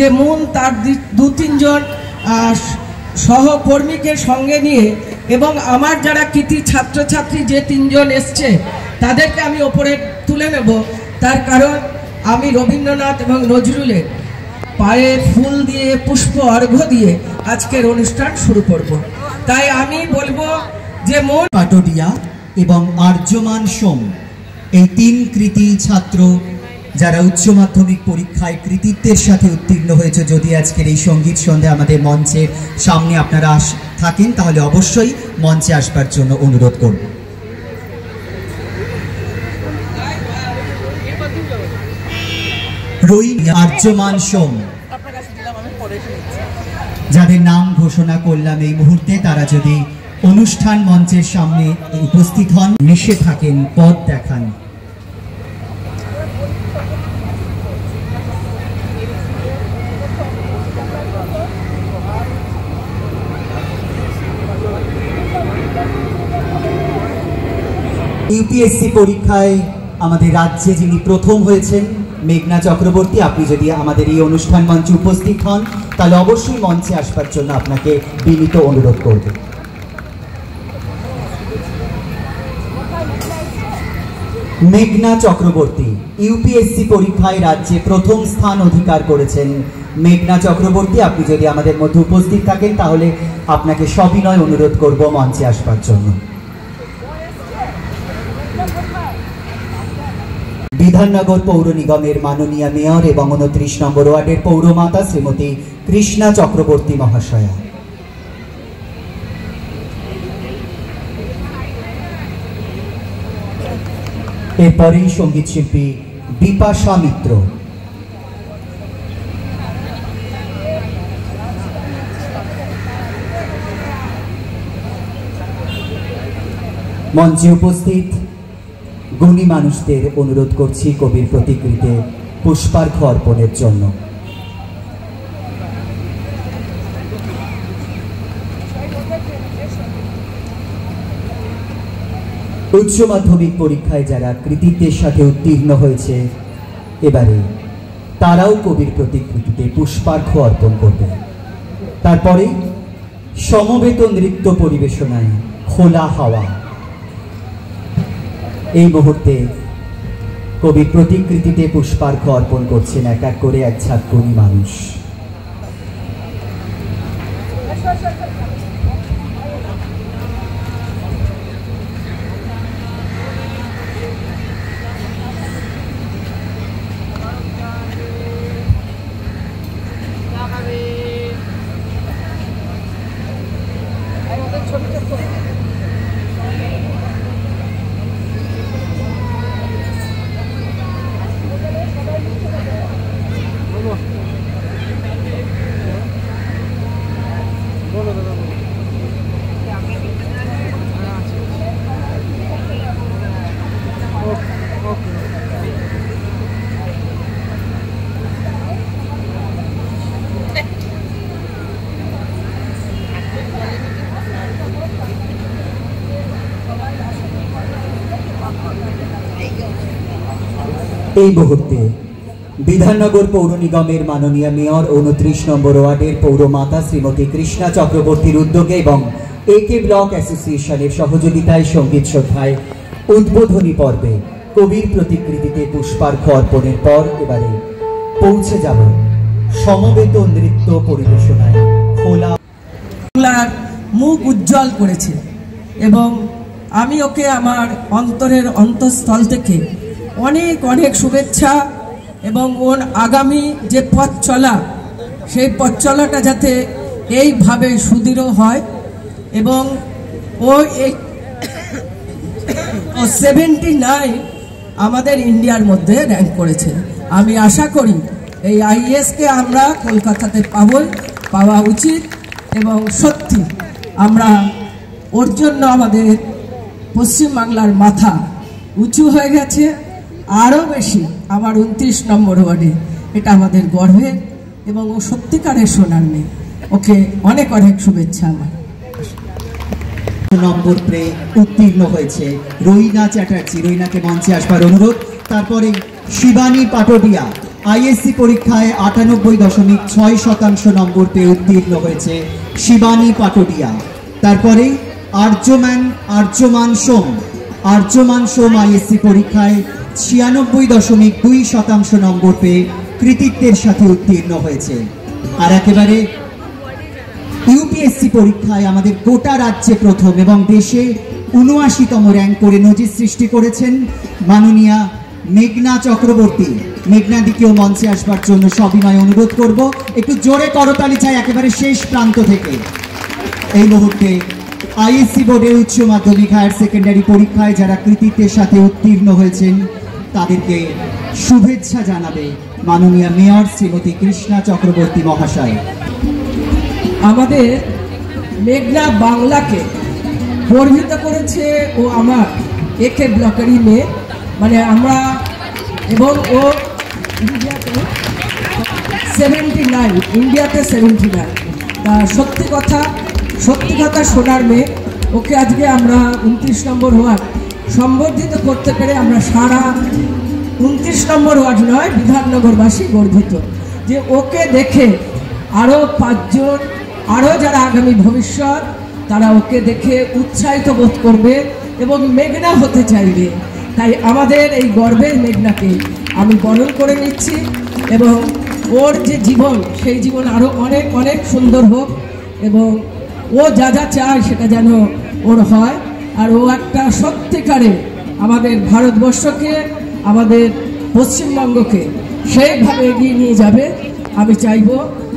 যে মন তার 2-3 জন সহকর্মীকে সঙ্গে নিয়ে এবং আমার যারা কৃতি ছাত্রছাত্রী যে 3 জন এসছে তাদেরকে আমি ওপরে তুলে নেব। তার কারণ আমি রবীন্দ্রনাথ এবং নজরুলের পায়ে ফুল দিয়ে পুষ্প অর্ঘ্য দিয়ে আজকের অনুষ্ঠান শুরু করব। তাই আমি বলবো যে মন পাটোডিয়া এবং আর্যমান সোম এই 3 কৃতি ছাত্র যারা উচ্চ মাধ্যমিক পরীক্ষায় কৃতিত্বের সাথে উত্তীর্ণ হয়েছে, যদি আজকের এই সঙ্গীত সন্ধ্যা আমাদের মঞ্চের সামনে আপনারা থাকেন তাহলে অবশ্যই মঞ্চে আসবার জন্য অনুরোধ করব। আর্যমান সোম যাদের নাম ঘোষণা করলাম এই মুহূর্তে, তারা যদি অনুষ্ঠান মঞ্চের সামনে উপস্থিত হন, মিশে থাকেন, পথ দেখান। ইউপিএসসি পরীক্ষায় আমাদের রাজ্যে যিনি প্রথম হয়েছেন মেঘনা চক্রবর্তী, আপনি যদি আমাদের এই অনুষ্ঠান মঞ্চে উপস্থিত হন তাহলে অবশ্যই মঞ্চে আসবার জন্য আপনাকে বিনীত অনুরোধ করব। মেঘনা চক্রবর্তী ইউপিএসসি পরীক্ষায় রাজ্যে প্রথম স্থান অধিকার করেছেন মেঘনা চক্রবর্তী, আপনি যদি আমাদের মধ্যে উপস্থিত থাকেন তাহলে আপনাকে সবিনয় অনুরোধ করব মঞ্চে আসবার জন্য। বিধাননগর পৌর নিগমের মাননীয় মেয়র এবং 29 নম্বর ওয়ার্ডের পৌরমাতা শ্রীমতী কৃষ্ণা চক্রবর্তী মহাশয়া। এরপরেই সঙ্গীত শিল্পী বিপাশা মিত্র। মঞ্চে উপস্থিত গুণী মানুষদের অনুরোধ করছি কবির প্রতিকৃতিতে পুষ্পার্ঘ্য অর্পণের জন্য। উচ্চ মাধ্যমিক পরীক্ষায় যারা কৃতিত্বের সাথে উত্তীর্ণ হয়েছে এবারে তারাও কবির প্রতিকৃতিতে পুষ্পার্ঘ্য অর্পণ করবে। তারপরে সমবেত নৃত্য পরিবেশনায় খোলা হাওয়া। এই মুহূর্তে কবির প্রতিকৃতিতে পুষ্পার্ঘ্য অর্পণ করছেন এক এক করে এক ঝাঁক গুণী মানুষ। এই মুহূর্তে বিধাননগর পৌর নিগমের মাননীয় মেয়র 29 নম্বর ওয়ার্ডের পৌরমাতা শ্রীমতী কৃষ্ণা চক্রবর্তীর উদ্যোগে এবং একে ব্লক অ্যাসোসিয়েশনের সহযোগিতায় সঙ্গীত সন্ধ্যায় উদ্বোধনী পর্বে কবির প্রতিকৃতিতে পুষ্পার্ঘ্য অর্পণের পর এবারে পৌঁছে যাব সমবেত নৃত্য পরিবেশনায় খোলা। বাংলার মুখ উজ্জ্বল করেছে এবং আমি ওকে আমার অন্তরের অন্তঃস্থল থেকে অনেক অনেক শুভেচ্ছা এবং ওর আগামী যে পথ চলা সেই পথ চলাটা যাতে এইভাবে সুদৃঢ় হয় এবং ও 79 আমাদের ইন্ডিয়ার মধ্যে র্যাঙ্ক করেছে। আমি আশা করি এই আইএসকে আমরা কলকাতাতে পাওয়া উচিত এবং সত্যি আমরা ওর জন্য আমাদের পশ্চিমবাংলার মাথা উঁচু হয়ে গেছে আরও বেশি। আমার 29 নম্বর ওয়ার্ডে এটা আমাদের গর্বের এবং ও সত্যিকারের সোনার মেয়ে। ওকে অনেক অনেক শুভেচ্ছা। আমার নম্বর পেয়ে উত্তীর্ণ হয়েছে রইনা চ্যাটার্জি। রইনাকে মঞ্চে আসবার অনুরোধ। তারপরে শিবানী পাটোডিয়া আইএসসি পরীক্ষায় 98.6% নম্বর পেয়ে উত্তীর্ণ হয়েছে শিবানী পাটোডিয়া। তারপরে আর্যমান সোম আইএসসি পরীক্ষায় 96.2% নম্বর পেয়ে কৃতিত্বের সাথে উত্তীর্ণ হয়েছে। আর একেবারে ইউপিএসসি পরীক্ষায় আমাদের গোটা রাজ্যে প্রথম এবং দেশে 79তম র্যাঙ্ক করে নজির সৃষ্টি করেছেন মাননীয়া মেঘনা চক্রবর্তী। মেঘনা দিকেও মঞ্চে আসবার জন্য সবিনয় অনুরোধ করব। একটু জোরে করতালি চাই একেবারে শেষ প্রান্ত থেকে। এই মুহূর্তে আইএসসি বোর্ডের উচ্চ মাধ্যমিক হায়ার সেকেন্ডারি পরীক্ষায় যারা কৃতিত্বের সাথে উত্তীর্ণ হয়েছেন তাদেরকে শুভেচ্ছা জানাবে মাননীয়া মেয়র শ্রীমতী কৃষ্ণা চক্রবর্তী মহাশয়। আমাদের মেঘনা বাংলাকে গর্বিত করেছে ও আমার একে ব্লকেরই মেয়ে, মানে আমরা, এবং ও ইন্ডিয়াতে 79 তা সত্যি কথা শোনার মেয়ে। ওকে আজকে আমরা 29 নম্বর ওয়ার্ড সম্বর্ধিত করতে পেরে আমরা সারা 29 নম্বর ওয়ার্ড নয় বিধাননগরবাসী গর্বিত যে ওকে দেখে আরও 5 জন আরও যারা আগামী ভবিষ্যৎ তারা ওকে দেখে উৎসাহিত বোধ করবে এবং মেঘনা হতে চাইবে। তাই আমাদের এই গর্বের মেঘনাকে আমি বরণ করে নিচ্ছি এবং ওর যে জীবন সেই জীবন আরও অনেক অনেক সুন্দর হোক এবং ও যা যা চায় সেটা যেন ওর হয়। আর ও একটা সত্যিকারে আমাদের ভারতবর্ষকে আমাদের পশ্চিমবঙ্গকে সেইভাবে এগিয়ে নিয়ে যাবে। আমি চাইব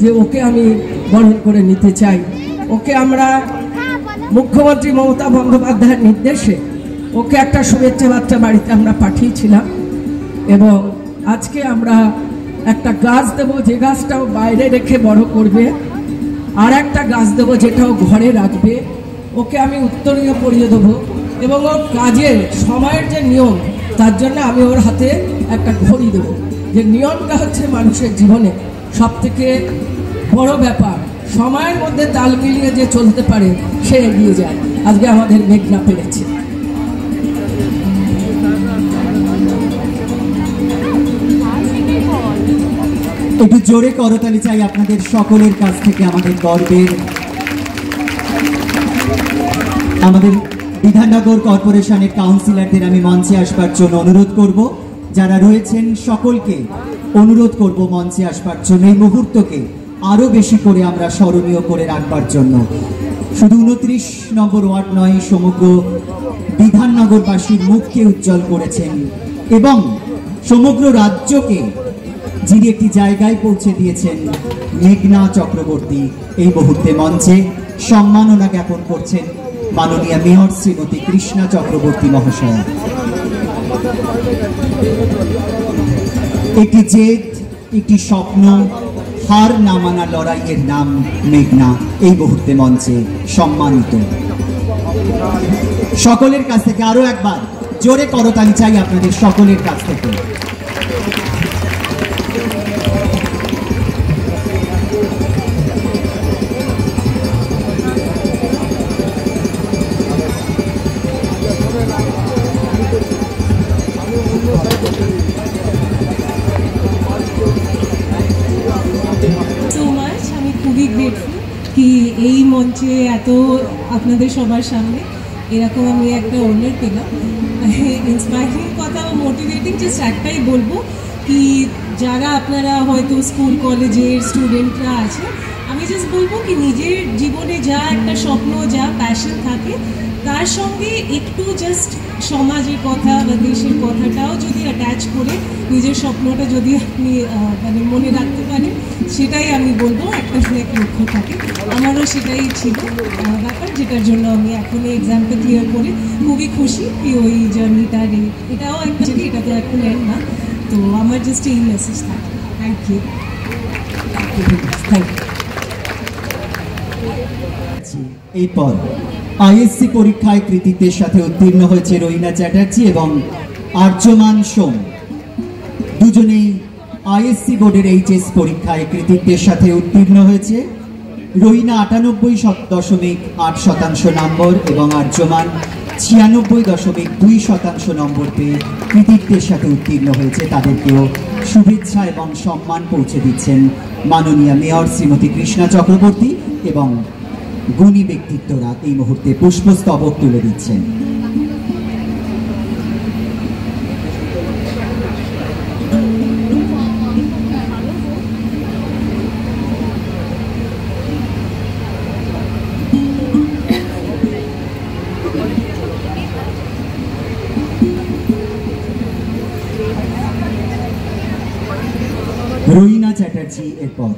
যে ওকে আমি বরণ করে নিতে চাই। ওকে আমরা মুখ্যমন্ত্রী মমতা বন্দ্যোপাধ্যায়ের নির্দেশে ওকে একটা শুভেচ্ছা বার্তা বাড়িতে আমরা পাঠিয়েছিলাম এবং আজকে আমরা একটা গাছ দেবো যে গাছটাও বাইরে রেখে বড় করবে, আর একটা গাছ দেবো যেটাও ঘরে রাখবে। ওকে আমি উত্তরীয় পরিয়ে দেবো এবং ওর কাজের সময়ের যে নিয়ম তার জন্য আমি ওর হাতে একটা ঘড়ি দেবো। যে নিয়মটা হচ্ছে মানুষের জীবনে সবথেকে বড় ব্যাপার, সময়ের মধ্যে তাল মিলিয়ে যে চলতে পারে সে এগিয়ে যায়। আজকে আমাদের মেঘনা পেরেছে। একটু জোরে করতালি চাই আপনাদের সকলের কাছ থেকে। আমাদের বিধাননগর কর্পোরেশনের কাউন্সিলরদের আমি মঞ্চে আসবার জন্য অনুরোধ করব। যারা রয়েছেন সকলকে অনুরোধ করব মঞ্চে আসবার জন্য, এই মুহূর্তকে আরো বেশি করে আমরা স্মরণীয় করে রাখবার জন্য। শুধু 29 নম্বর ওয়ার্ড নয়, সমগ্র বিধাননগরবাসীর মুখকে উজ্জ্বল করেছেন এবং সমগ্র রাজ্যকে যিনি একটি জায়গায় পৌঁছে দিয়েছেন মেঘনা চক্রবর্তী। এই মুহূর্তে মঞ্চে সম্মাননা জ্ঞাপন করছেন মাননীয়া মেয়র শ্রীমতী কৃষ্ণা চক্রবর্তী মহাশয়া। একটি জেদ, একটি স্বপ্ন, হার না মানা লড়াইয়ের নাম মেঘনা এই মুহূর্তে মঞ্চে সম্মানিত। সকলের কাছ থেকে আরো একবার জোরে করতালি চাই আপনাদের সকলের কাছ থেকে। কি এই মঞ্চে এত আপনাদের সবার সামনে এরকম আমি একটা অনার পেলাম। ইন্সপায়ারিং কথা বা মোটিভেটিং জাস্ট একটাই বলবো কি যারা আপনারা হয়তো স্কুল কলেজের স্টুডেন্টরা আছে, আমি জাস্ট বলবো কি নিজের জীবনে যা একটা স্বপ্ন, যা প্যাশন থাকে তার সঙ্গে একটু জাস্ট সমাজের কথা বা দেশের কথাটাও যদি অ্যাটাচ করে নিজের স্বপ্নটা যদি আপনি মানে মনে রাখতে পারেন, সেটাই আমি বলবো একটা লক্ষ্য থাকে। আমারও সেটাই ছিল ব্যাপার, যেটার জন্য আমি এখন এই এক্সামটা ক্লিয়ার করে খুবই খুশি কি ওই জার্নিটার এটাও একটা, এটা তো এখন এন্ড না। তো আমার জাস্ট এই মেসেজ থাকে। Thank you. এরপর আইএসসি পরীক্ষায় কৃতিত্বের সাথে উত্তীর্ণ হয়েছে রইনা চ্যাটার্জি এবং আর্যমান সোম। দুজনেই আইএসসি বোর্ডের এইচএস পরীক্ষায় কৃতিত্বের সাথে উত্তীর্ণ হয়েছে। রইনা 98.8% নম্বর এবং আর্যমান 96.2% নম্বর পেয়ে কৃতিত্বের সাথে উত্তীর্ণ হয়েছে। তাদেরকেও শুভেচ্ছা এবং সম্মান পৌঁছে দিচ্ছেন মাননীয় মেয়র শ্রীমতী কৃষ্ণা চক্রবর্তী এবং গুণী ব্যক্তিত্বরা এই মুহূর্তে পুষ্পস্তবক তুলে দিচ্ছেন। রোহিনা চ্যাটার্জি এরপর।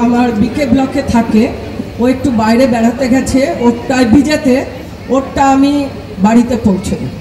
আমার বিকে ব্লকে থাকে, ও একটু বাইরে বেড়াতে গেছে, ওরটায় ভিজেতে, ওরটা আমি বাড়িতে পৌঁছে দিই।